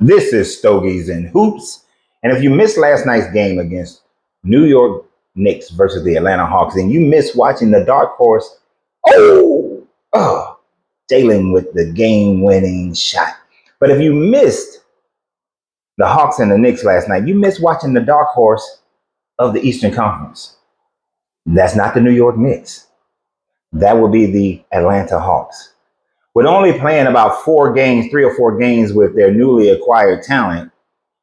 This is Stogies and Hoops. And if you missed last night's game against New York Knicks versus the Atlanta Hawks, and you missed watching the dark horse, oh, Jalen with the game-winning shot. But if you missed the Hawks and the Knicks last night, you missed watching the dark horse of the Eastern Conference. That's not the New York Knicks. That would be the Atlanta Hawks. With only playing about 3 or 4 games with their newly acquired talent,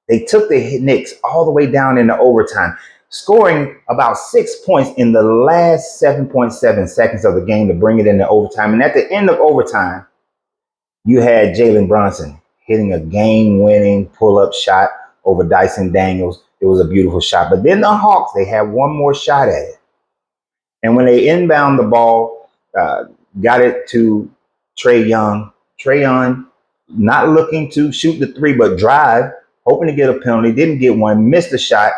they took the Knicks all the way down into overtime, scoring about 6 points in the last 7.7 seconds of the game to bring it into overtime. And at the end of overtime, you had Jalen Brunson hitting a game-winning pull-up shot over Dyson Daniels. It was a beautiful shot. But then the Hawks, they had one more shot at it. And when they inbound the ball, got it to Trae Young. Trae Young not looking to shoot the three, but drive, hoping to get a penalty. Didn't get one, missed the shot.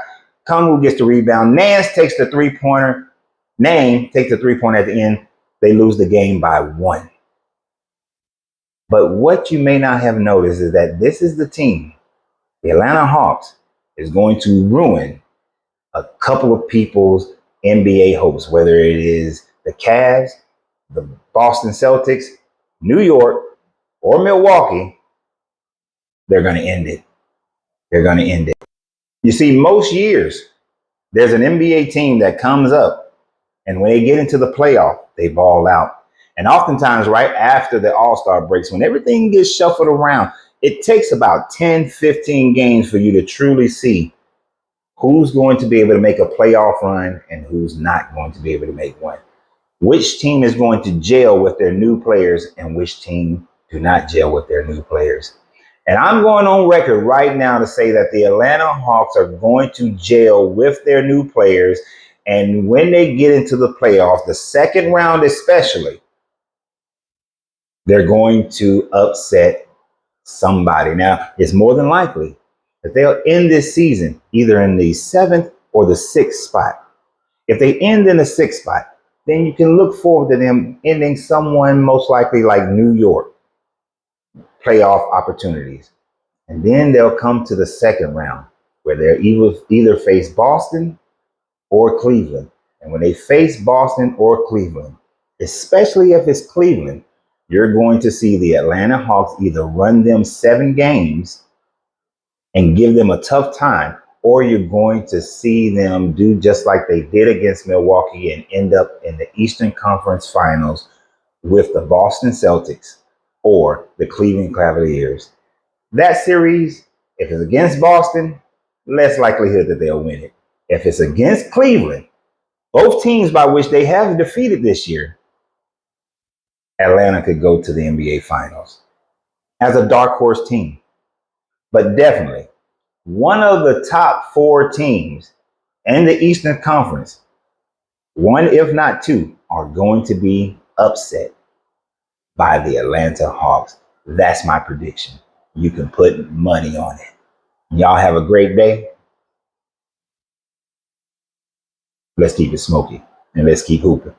Kongu gets the rebound. Nance takes the three-pointer. Name takes the three-pointer at the end. They lose the game by 1. But what you may not have noticed is that this is the team, the Atlanta Hawks, is going to ruin a couple of people's NBA hopes, whether it is the Cavs, the Boston Celtics, New York, or Milwaukee. They're going to end it. They're going to end it. You see, most years, there's an NBA team that comes up, and when they get into the playoff, they ball out. And oftentimes, right after the All-Star breaks, when everything gets shuffled around, it takes about 10, 15 games for you to truly see who's going to be able to make a playoff run and who's not going to be able to make one. Which team is going to gel with their new players and which team do not gel with their new players. And I'm going on record right now to say that the Atlanta Hawks are going to gel with their new players. And when they get into the playoffs, the second round especially, they're going to upset somebody. Now, it's more than likely that they'll end this season either in the 7th or the 6th spot. If they end in the 6th spot, then you can look forward to them ending someone most likely like New York, playoff opportunities. And then they'll come to the second round where they'll either face Boston or Cleveland. And when they face Boston or Cleveland, especially if it's Cleveland, you're going to see the Atlanta Hawks either run them 7 games and give them a tough time, or you're going to see them do just like they did against Milwaukee and end up in the Eastern Conference Finals with the Boston Celtics or the Cleveland Cavaliers. That series, if it's against Boston, less likelihood that they'll win it. If it's against Cleveland, both teams by which they have defeated this year, Atlanta could go to the NBA Finals as a dark horse team. But definitely, one of the top 4 teams in the Eastern Conference, one if not 2, are going to be upset by the Atlanta Hawks. That's my prediction. You can put money on it. Y'all have a great day. Let's keep it smoky and let's keep hooping.